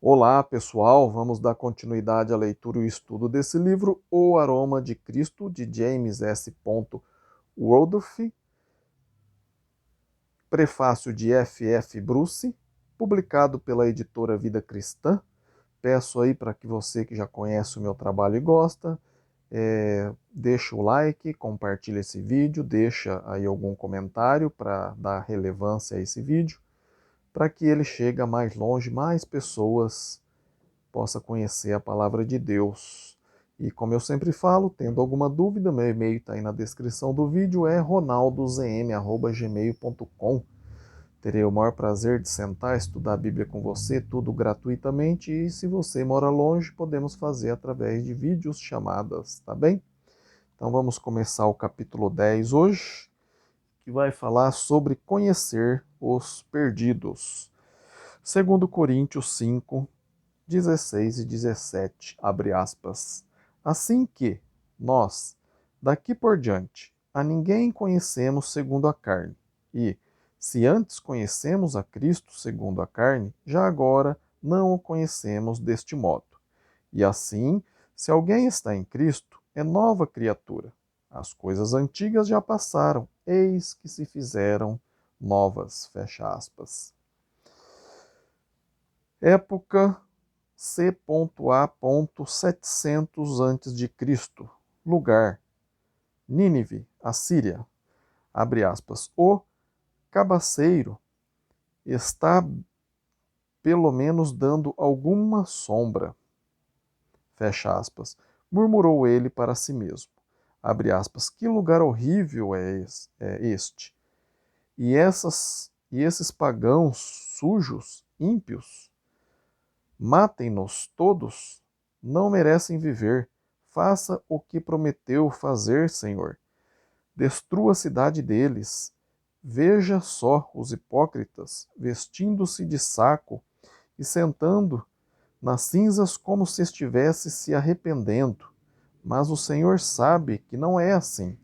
Olá, pessoal. Vamos dar continuidade à leitura e ao estudo desse livro, O Aroma de Cristo, de James S. Woodruff, prefácio de F. F. Bruce, publicado pela editora Vida Cristã. Peço aí para que você que já conhece o meu trabalho e gosta, deixa o like, compartilha esse vídeo, deixa aí algum comentário para dar relevância a esse vídeo, para que ele chegue a mais longe, mais pessoas possa conhecer a palavra de Deus. E como eu sempre falo, tendo alguma dúvida, meu e-mail está aí na descrição do vídeo, é ronaldozm@gmail.com. Terei o maior prazer de sentar, estudar a Bíblia com você, tudo gratuitamente, e se você mora longe, podemos fazer através de vídeos chamadas, tá bem? Então vamos começar o capítulo 10 hoje, que vai falar sobre conhecer os perdidos. Segundo Coríntios 5, 16 e 17, abre aspas. Assim que nós, daqui por diante, a ninguém conhecemos segundo a carne, e, se antes conhecemos a Cristo segundo a carne, já agora não o conhecemos deste modo. E assim, se alguém está em Cristo, é nova criatura. As coisas antigas já passaram, eis que se fizeram novas. Fecha aspas. Época C.A.700 a.C. Lugar: Nínive, Assíria. Abre aspas. O cabaceiro está pelo menos dando alguma sombra. Fecha aspas. Murmurou ele para si mesmo. Abre aspas. Que lugar horrível é este? E esses pagãos sujos, ímpios, matem-nos todos, não merecem viver. Faça o que prometeu fazer, Senhor. Destrua a cidade deles. Veja só os hipócritas, vestindo-se de saco e sentando nas cinzas como se estivesse se arrependendo. Mas o Senhor sabe que não é assim.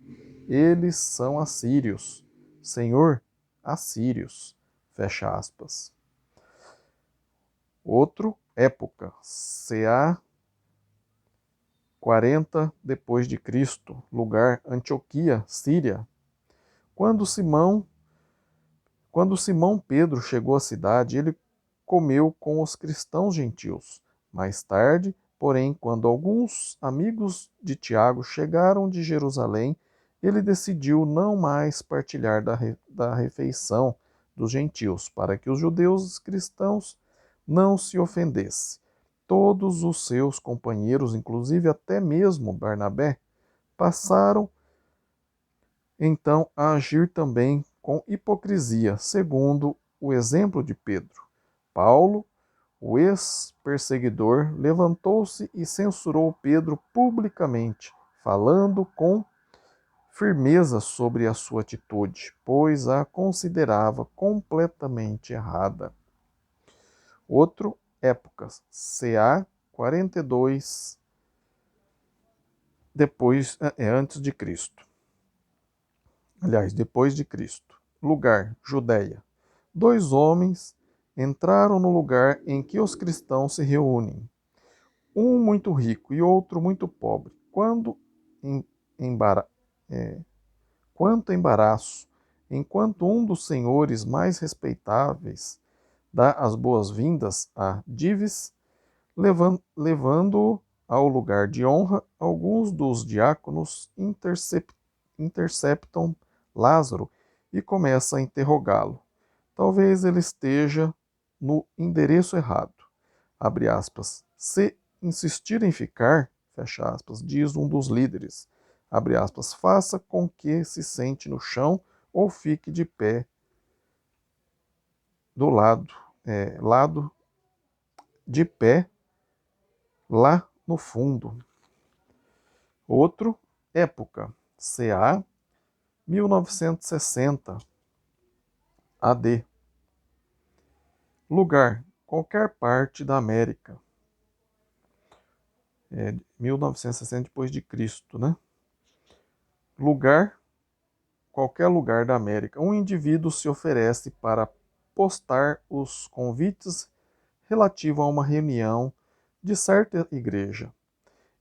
Eles são assírios. Senhor, assírios. Fecha aspas. Outro, época, CA 40 depois de Cristo, lugar Antioquia, Síria. Quando Simão Pedro chegou à cidade, ele comeu com os cristãos gentios. Mais tarde, porém, quando alguns amigos de Tiago chegaram de Jerusalém, ele decidiu não mais partilhar da refeição dos gentios, para que os judeus cristãos não se ofendessem. Todos os seus companheiros, inclusive até mesmo Barnabé, passaram então a agir também com hipocrisia, segundo o exemplo de Pedro. Paulo, o ex-perseguidor, levantou-se e censurou Pedro publicamente, falando com firmeza sobre a sua atitude, pois a considerava completamente errada. Outro, épocas, CA 42 antes de Cristo. Aliás, depois de Cristo. Lugar, Judéia. Dois homens entraram no lugar em que os cristãos se reúnem. Um muito rico e outro muito pobre. Embara, é, Quanto embaraço, enquanto um dos senhores mais respeitáveis dá as boas-vindas a Dives, levando-o ao lugar de honra, alguns dos diáconos interceptam Lázaro e começam a interrogá-lo. Talvez ele esteja no endereço errado. Abre aspas. Se insistir em ficar, fecha aspas, diz um dos líderes. Abre aspas. Faça com que se sente no chão ou fique de pé do lado de pé lá no fundo. Outro, época, CA 1960 AD. Lugar, qualquer parte da América. 1960 depois de Cristo, né? Lugar, qualquer lugar da América. Um indivíduo se oferece para postar os convites relativo a uma reunião de certa igreja.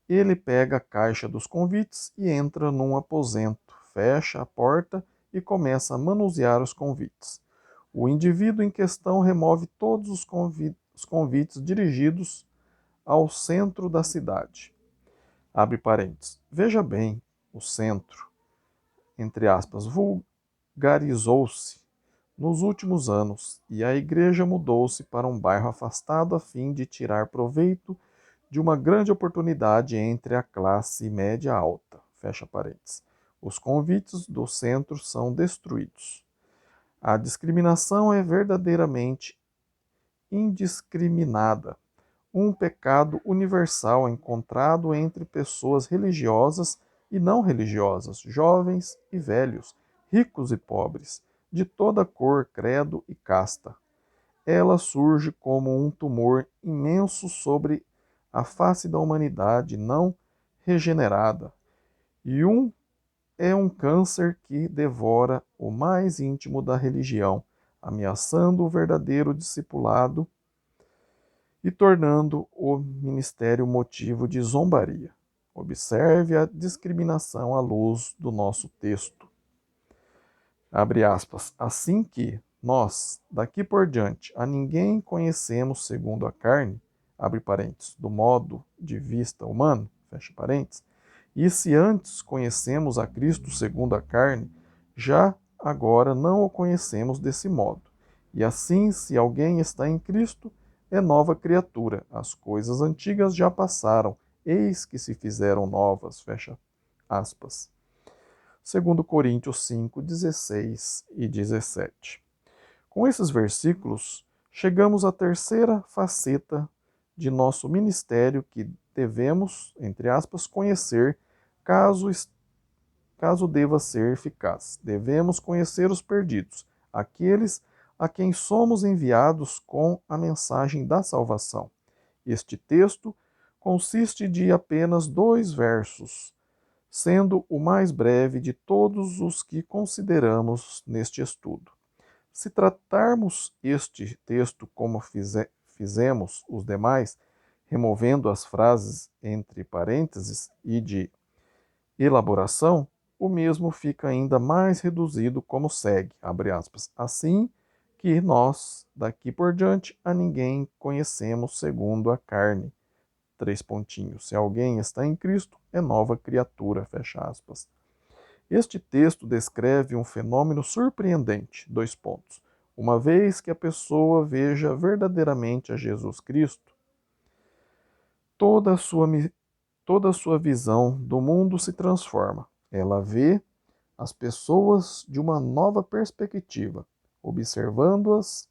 Ele pega a caixa dos convites e entra num aposento, fecha a porta e começa a manusear os convites. O indivíduo em questão remove todos os convites dirigidos ao centro da cidade. Abre parênteses. Veja bem, o centro, entre aspas, vulgarizou-se nos últimos anos e a igreja mudou-se para um bairro afastado a fim de tirar proveito de uma grande oportunidade entre a classe média alta. Fecha parênteses. Os convites do centro são destruídos. A discriminação é verdadeiramente indiscriminada, um pecado universal encontrado entre pessoas religiosas e não religiosas, jovens e velhos, ricos e pobres, de toda cor, credo e casta. Ela surge como um tumor imenso sobre a face da humanidade não regenerada, e é um câncer que devora o mais íntimo da religião, ameaçando o verdadeiro discipulado e tornando o ministério motivo de zombaria. Observe a discriminação à luz do nosso texto. Abre aspas. Assim que nós, daqui por diante, a ninguém conhecemos segundo a carne, abre parênteses, do modo de vista humano, fecha parênteses, e se antes conhecemos a Cristo segundo a carne, já agora não o conhecemos desse modo. E assim, se alguém está em Cristo, é nova criatura. As coisas antigas já passaram, eis que se fizeram novas, fecha aspas. 2 Coríntios 5, 16 e 17. Com esses versículos, chegamos à terceira faceta de nosso ministério que devemos, entre aspas, conhecer caso deva ser eficaz. Devemos conhecer os perdidos, aqueles a quem somos enviados com a mensagem da salvação. Este texto consiste de apenas 2 versos, sendo o mais breve de todos os que consideramos neste estudo. Se tratarmos este texto como fizemos os demais, removendo as frases entre parênteses e de elaboração, o mesmo fica ainda mais reduzido como segue, abre aspas, assim que nós, daqui por diante, a ninguém conhecemos segundo a carne. 3 pontinhos. Se alguém está em Cristo, é nova criatura, fecha aspas. Este texto descreve um fenômeno surpreendente, 2 pontos. Uma vez que a pessoa veja verdadeiramente a Jesus Cristo, toda a sua visão do mundo se transforma. Ela vê as pessoas de uma nova perspectiva, observando-as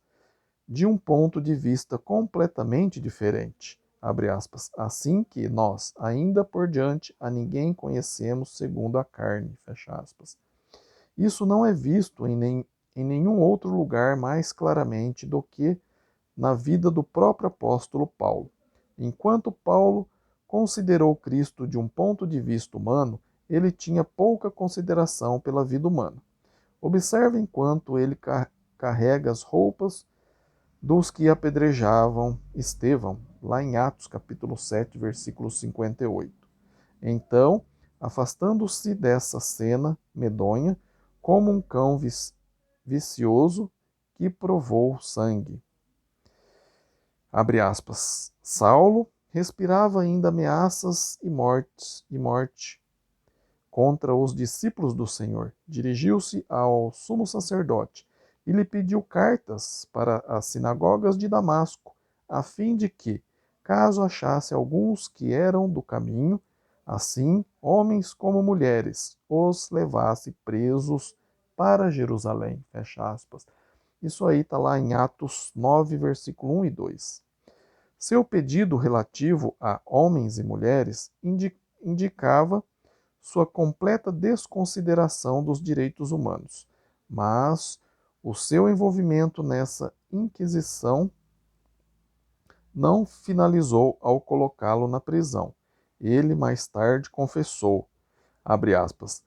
de um ponto de vista completamente diferente. Abre aspas, assim que nós, ainda por diante, a ninguém conhecemos segundo a carne. Fecha aspas. Isso não é visto em nenhum outro lugar mais claramente do que na vida do próprio apóstolo Paulo. Enquanto Paulo considerou Cristo de um ponto de vista humano, ele tinha pouca consideração pela vida humana. Observe enquanto ele carrega as roupas dos que apedrejavam Estevão, lá em Atos capítulo 7, versículo 58. Então, afastando-se dessa cena medonha, como um cão vicioso que provou sangue. Abre aspas. Saulo respirava ainda ameaças e morte contra os discípulos do Senhor. Dirigiu-se ao sumo sacerdote e lhe pediu cartas para as sinagogas de Damasco, a fim de que, caso achasse alguns que eram do caminho, assim, homens como mulheres, os levasse presos para Jerusalém. Fecha aspas. Isso aí está lá em Atos 9, versículo 1 e 2. Seu pedido relativo a homens e mulheres indicava sua completa desconsideração dos direitos humanos, mas o seu envolvimento nessa inquisição não finalizou ao colocá-lo na prisão. Ele mais tarde confessou, abre aspas,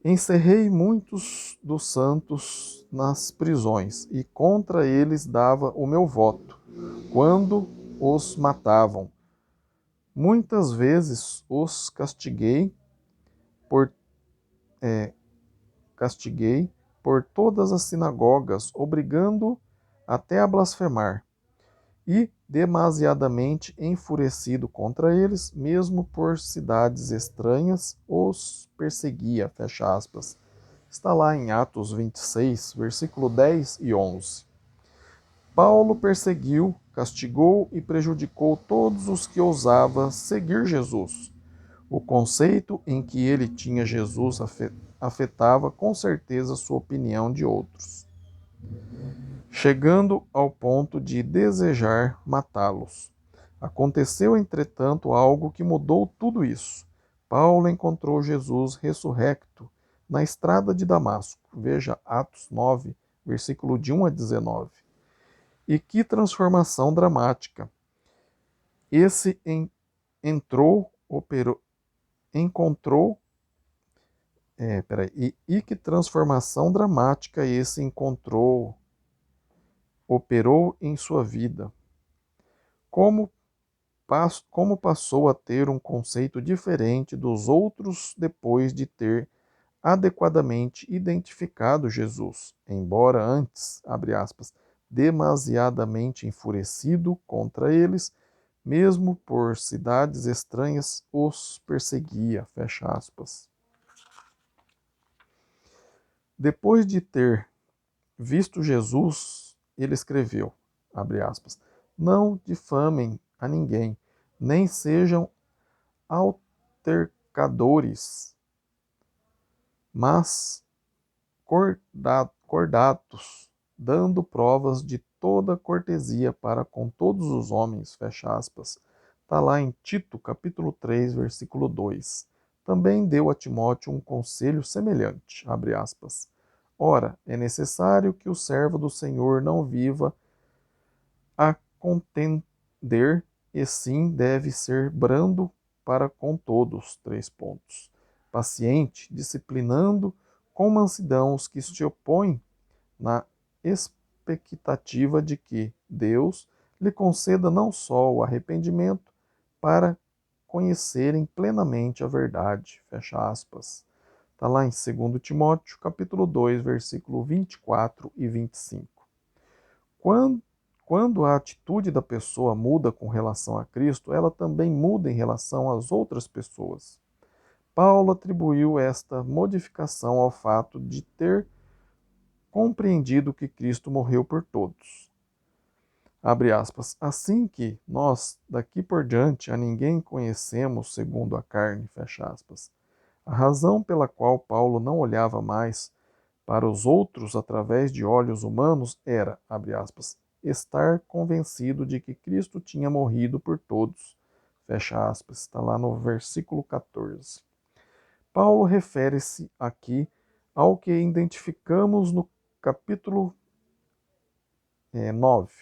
encerrei muitos dos santos nas prisões e contra eles dava o meu voto, quando os matavam. Muitas vezes os por, castiguei por todas as sinagogas, obrigando até a blasfemar. E, demasiadamente enfurecido contra eles, mesmo por cidades estranhas, os perseguia, fecha aspas. Está lá em Atos 26, versículo 10 e 11. Paulo perseguiu, castigou e prejudicou todos os que ousavam seguir Jesus. O conceito em que ele tinha Jesus afetava com certeza sua opinião de outros, chegando ao ponto de desejar matá-los. Aconteceu, entretanto, algo que mudou tudo isso. Paulo encontrou Jesus ressurrecto na estrada de Damasco. Veja Atos 9, versículo de 1 a 19. E que transformação dramática! Esse encontrou. E que transformação dramática esse operou em sua vida. Como passou a ter um conceito diferente dos outros depois de ter adequadamente identificado Jesus, embora antes, abre aspas, demasiadamente enfurecido contra eles, mesmo por cidades estranhas os perseguia, fecha aspas. Depois de ter visto Jesus, ele escreveu, abre aspas, não difamem a ninguém, nem sejam altercadores, mas cordatos, dando provas de toda cortesia para com todos os homens, fecha aspas. Está lá em Tito, capítulo 3, versículo 2. Também deu a Timóteo um conselho semelhante, abre aspas. Ora, é necessário que o servo do Senhor não viva a contender, e sim deve ser brando para com todos. 3 pontos. Paciente, disciplinando com mansidão os que se opõem, na expectativa de que Deus lhe conceda não só o arrependimento, para conhecerem plenamente a verdade. Fecha aspas. Está lá em 2 Timóteo, capítulo 2, versículo 24 e 25. Quando a atitude da pessoa muda com relação a Cristo, ela também muda em relação às outras pessoas. Paulo atribuiu esta modificação ao fato de ter compreendido que Cristo morreu por todos. Abre aspas, assim que nós, daqui por diante, a ninguém conhecemos segundo a carne, fecha aspas. A razão pela qual Paulo não olhava mais para os outros através de olhos humanos era, abre aspas, estar convencido de que Cristo tinha morrido por todos. Fecha aspas, está lá no versículo 14. Paulo refere-se aqui ao que identificamos no capítulo 9,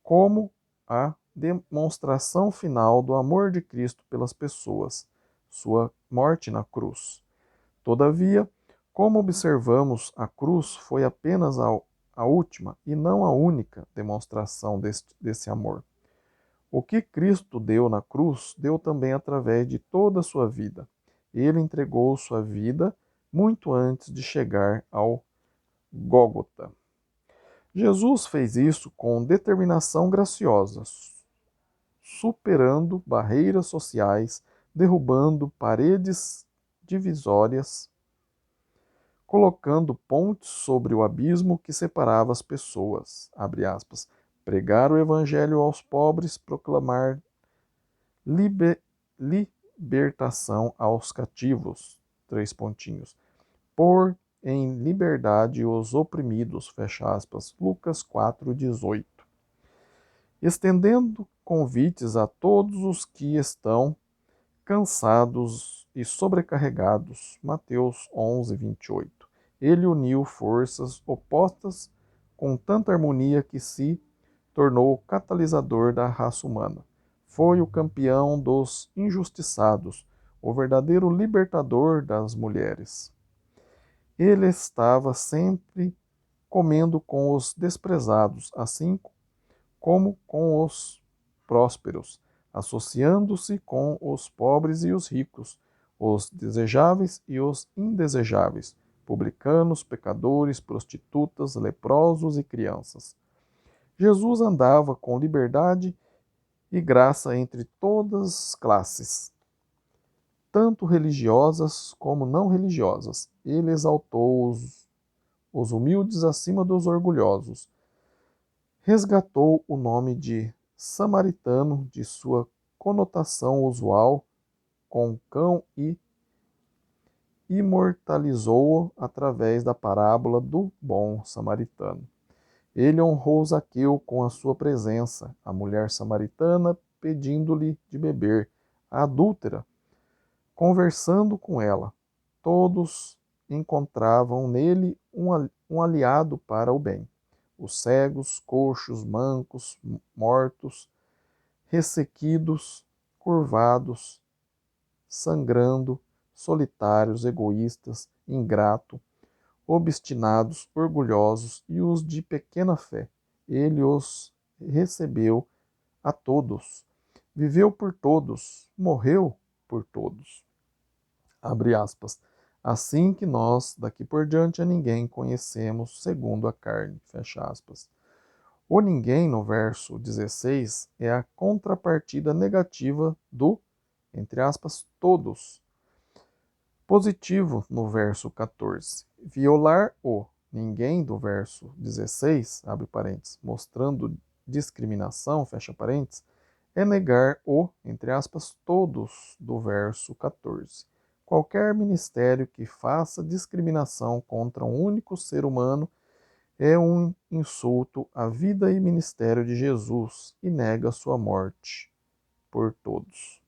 como a demonstração final do amor de Cristo pelas pessoas, sua morte na cruz. Todavia, como observamos, a cruz foi apenas a última e não a única demonstração desse amor. O que Cristo deu na cruz, deu também através de toda a sua vida. Ele entregou sua vida muito antes de chegar ao Gólgota. Jesus fez isso com determinação graciosa, superando barreiras sociais, derrubando paredes divisórias, colocando pontes sobre o abismo que separava as pessoas. Abre aspas. Pregar o evangelho aos pobres, proclamar libertação aos cativos. 3 pontinhos. Pôr em liberdade os oprimidos. Fecha aspas. Lucas 4:18. Estendendo convites a todos os que estão cansados e sobrecarregados. Mateus 11:28. Ele uniu forças opostas com tanta harmonia que se tornou o catalisador da raça humana. Foi o campeão dos injustiçados, o verdadeiro libertador das mulheres. Ele estava sempre comendo com os desprezados, assim como com os prósperos, associando-se com os pobres e os ricos, os desejáveis e os indesejáveis, publicanos, pecadores, prostitutas, leprosos e crianças. Jesus andava com liberdade e graça entre todas as classes, tanto religiosas como não religiosas. Ele exaltou os humildes acima dos orgulhosos. Resgatou o nome de samaritano de sua conotação usual com cão e imortalizou-o através da parábola do bom samaritano. Ele honrou Zaqueu com a sua presença, a mulher samaritana pedindo-lhe de beber, a adúltera, conversando com ela. Todos encontravam nele um aliado para o bem. Os cegos, coxos, mancos, mortos, ressequidos, curvados, sangrando, solitários, egoístas, ingratos, obstinados, orgulhosos e os de pequena fé. Ele os recebeu a todos, viveu por todos, morreu por todos. Abre aspas. Assim que nós, daqui por diante, a ninguém conhecemos segundo a carne. Fecha aspas. O ninguém, no verso 16, é a contrapartida negativa do, entre aspas, todos. Positivo no verso 14. Violar o ninguém do verso 16, abre parênteses, mostrando discriminação, fecha parênteses, é negar o, entre aspas, todos do verso 14. Qualquer ministério que faça discriminação contra um único ser humano é um insulto à vida e ministério de Jesus e nega sua morte por todos.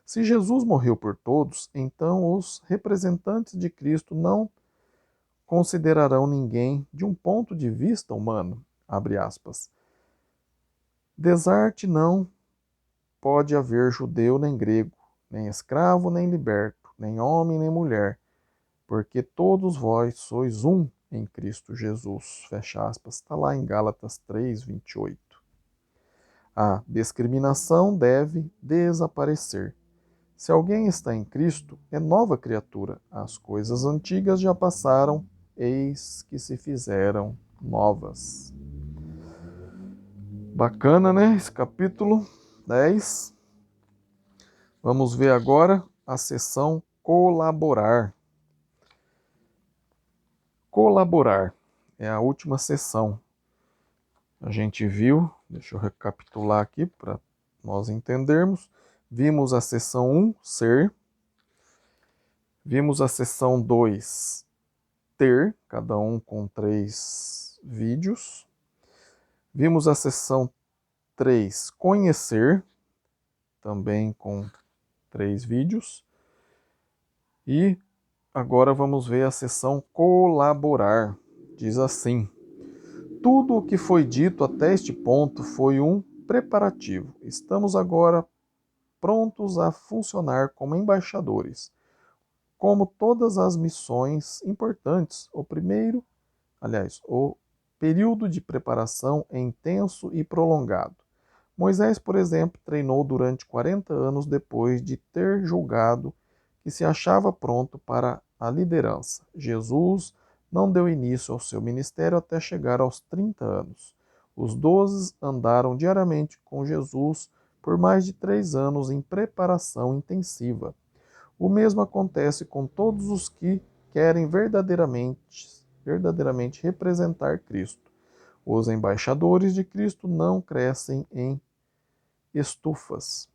Se Jesus morreu por todos, então os representantes de Cristo não considerarão ninguém de um ponto de vista humano, abre aspas. Desarte não pode haver judeu nem grego, nem escravo nem liberto, nem homem nem mulher, porque todos vós sois um em Cristo Jesus. Fecha aspas. Está lá em Gálatas 3:28. A discriminação deve desaparecer. Se alguém está em Cristo, é nova criatura. As coisas antigas já passaram, eis que se fizeram novas. Bacana, né? Esse capítulo 10. Vamos ver agora a seção colaborar. Colaborar é a última seção. A gente viu, deixa eu recapitular aqui para nós entendermos. Vimos a seção 1, ser. Vimos a seção 2, ter, cada um com 3 vídeos. Vimos a seção 3, conhecer, também com 3 vídeos. E agora vamos ver a seção colaborar. Diz assim: tudo o que foi dito até este ponto foi um preparativo. Estamos agora prontos a funcionar como embaixadores. Como todas as missões importantes, o período de preparação é intenso e prolongado. Moisés, por exemplo, treinou durante 40 anos depois de ter julgado que se achava pronto para a liderança. Jesus não deu início ao seu ministério até chegar aos 30 anos. Os 12 andaram diariamente com Jesus por mais de 3 anos em preparação intensiva. O mesmo acontece com todos os que querem verdadeiramente representar Cristo. Os embaixadores de Cristo não crescem em estufas.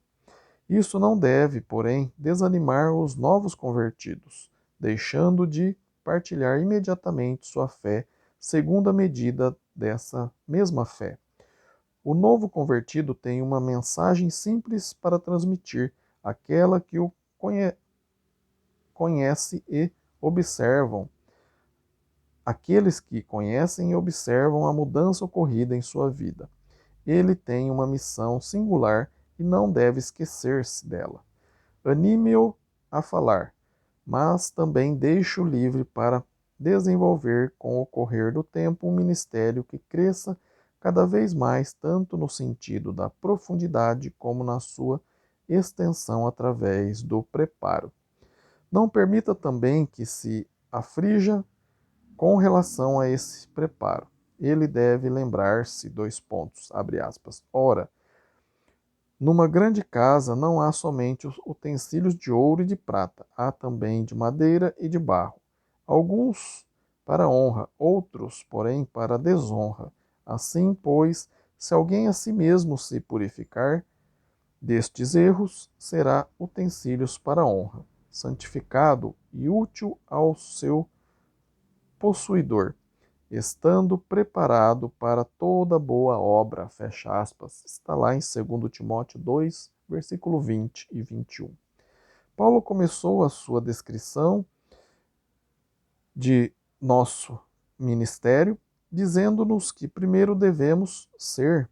Isso não deve, porém, desanimar os novos convertidos, deixando de partilhar imediatamente sua fé segundo a medida dessa mesma fé. O novo convertido tem uma mensagem simples para transmitir, aquela que o conhece e observam. Aqueles que conhecem e observam a mudança ocorrida em sua vida. Ele tem uma missão singular e não deve esquecer-se dela. Anime-o a falar, mas também deixe-o livre para desenvolver com o correr do tempo um ministério que cresça cada vez mais, tanto no sentido da profundidade como na sua extensão através do preparo. Não permita também que se aflija com relação a esse preparo. Ele deve lembrar-se, abre aspas, ora, numa grande casa não há somente os utensílios de ouro e de prata, há também de madeira e de barro. Alguns para honra, outros, porém, para desonra. Assim, pois, se alguém a si mesmo se purificar destes erros, será utensílios para honra, santificado e útil ao seu possuidor, estando preparado para toda boa obra, fecha aspas. Está lá em 2 Timóteo 2, versículo 20 e 21. Paulo começou a sua descrição de nosso ministério, dizendo-nos que primeiro devemos ser,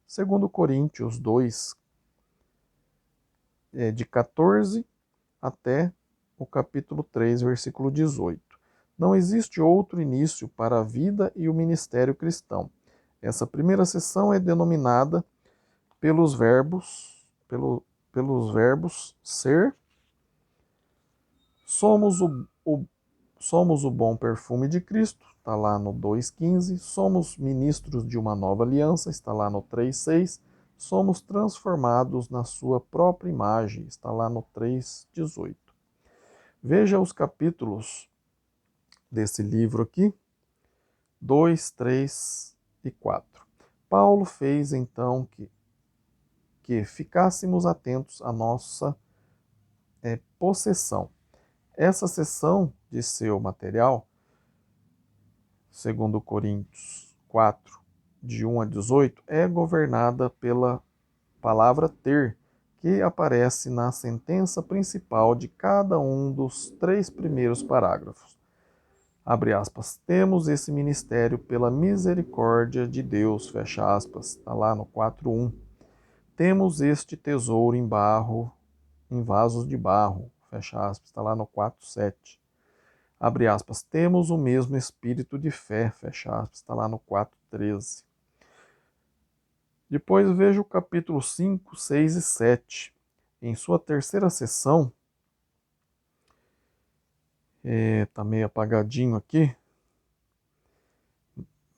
segundo Coríntios 2, de 14 até o capítulo 3, versículo 18. Não existe outro início para a vida e o ministério cristão. Essa primeira seção é denominada pelos verbos ser, somos o bom perfume de Cristo, está lá no 2,15, somos ministros de uma nova aliança, está lá no 3,6, somos transformados na sua própria imagem, está lá no 3,18. Veja os capítulos desse livro aqui, 2, 3 e 4. Paulo fez então que ficássemos atentos à nossa possessão. Essa seção de seu material, segundo Coríntios 4, de 1 a 18, é governada pela palavra ter, que aparece na sentença principal de cada um dos 3 primeiros parágrafos. Abre aspas, temos esse ministério pela misericórdia de Deus, fecha aspas, está lá no 4.1. Temos este tesouro em barro, em vasos de barro, fecha aspas, está lá no 4.7. Abre aspas, temos o mesmo espírito de fé, fecha aspas, está lá no 4.13. Depois veja o capítulo 5, 6 e 7. Em sua terceira sessão, está meio apagadinho aqui,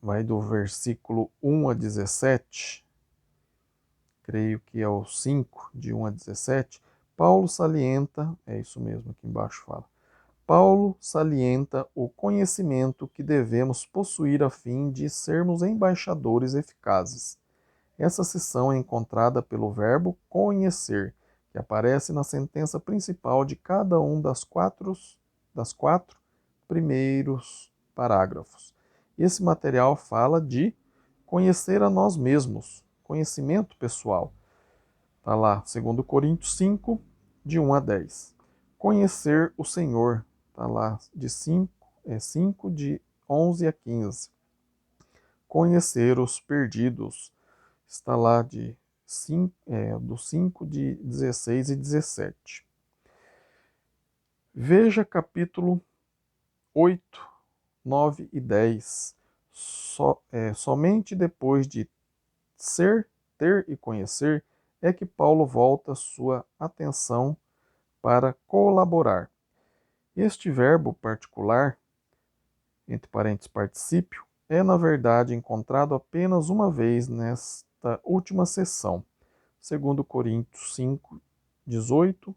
vai do versículo 1 a 17, creio que é o 5, de 1 a 17, Paulo salienta, é isso mesmo, aqui embaixo fala, Paulo salienta o conhecimento que devemos possuir a fim de sermos embaixadores eficazes. Essa seção é encontrada pelo verbo conhecer, que aparece na sentença principal de cada um das quatro primeiros parágrafos. Esse material fala de conhecer a nós mesmos, conhecimento pessoal. Está lá, 2 Coríntios 5, de 1 a 10. Conhecer o Senhor, está lá, de 5 de 11 a 15. Conhecer os perdidos, está lá do 5 de 16 e 17. Veja capítulo 8, 9 e 10. Somente depois de ser, ter e conhecer é que Paulo volta sua atenção para colaborar. Este verbo particular, entre parênteses particípio, é na verdade encontrado apenas uma vez nesta última sessão, segundo Coríntios 5, 18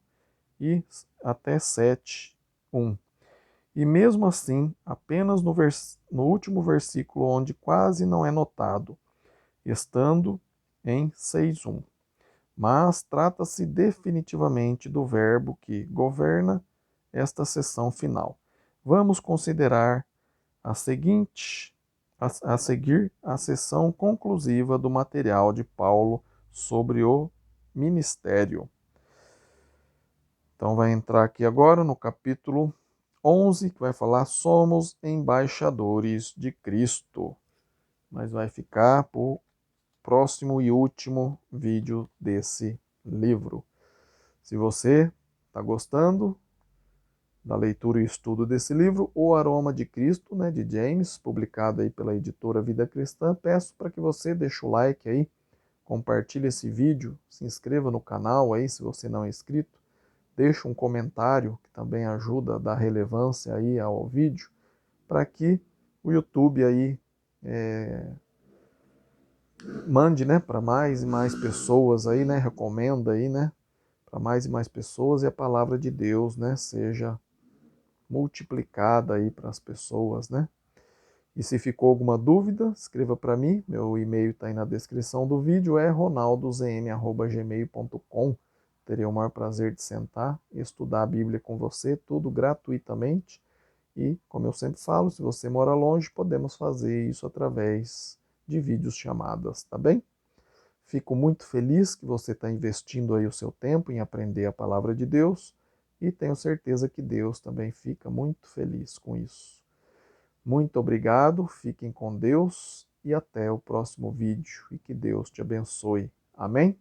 e até 7, 1. E mesmo assim, apenas no último versículo, onde quase não é notado, estando em 6.1. Mas trata-se definitivamente do verbo que governa esta seção final. Vamos considerar a seguir a seção conclusiva do material de Paulo sobre o ministério. Então vai entrar aqui agora no capítulo 11, que vai falar somos embaixadores de Cristo. Mas vai ficar para o próximo e último vídeo desse livro. Se você está gostando, da leitura e estudo desse livro, O Aroma de Cristo, né, de James, publicado aí pela editora Vida Cristã. Peço para que você deixe o like aí, compartilhe esse vídeo, se inscreva no canal aí se você não é inscrito, deixe um comentário que também ajuda a dar relevância aí ao vídeo, para que o YouTube aí mande, né, para mais e mais pessoas aí, né, recomenda aí, né, para mais e mais pessoas, e a palavra de Deus, né, seja multiplicada aí para as pessoas, né? E se ficou alguma dúvida, escreva para mim. Meu e-mail está aí na descrição do vídeo, é ronaldozm@gmail.com. Terei o maior prazer de sentar e estudar a Bíblia com você, tudo gratuitamente. E, como eu sempre falo, se você mora longe, podemos fazer isso através de vídeos chamadas, tá bem? Fico muito feliz que você está investindo aí o seu tempo em aprender a palavra de Deus e tenho certeza que Deus também fica muito feliz com isso. Muito obrigado, fiquem com Deus e até o próximo vídeo e que Deus te abençoe. Amém?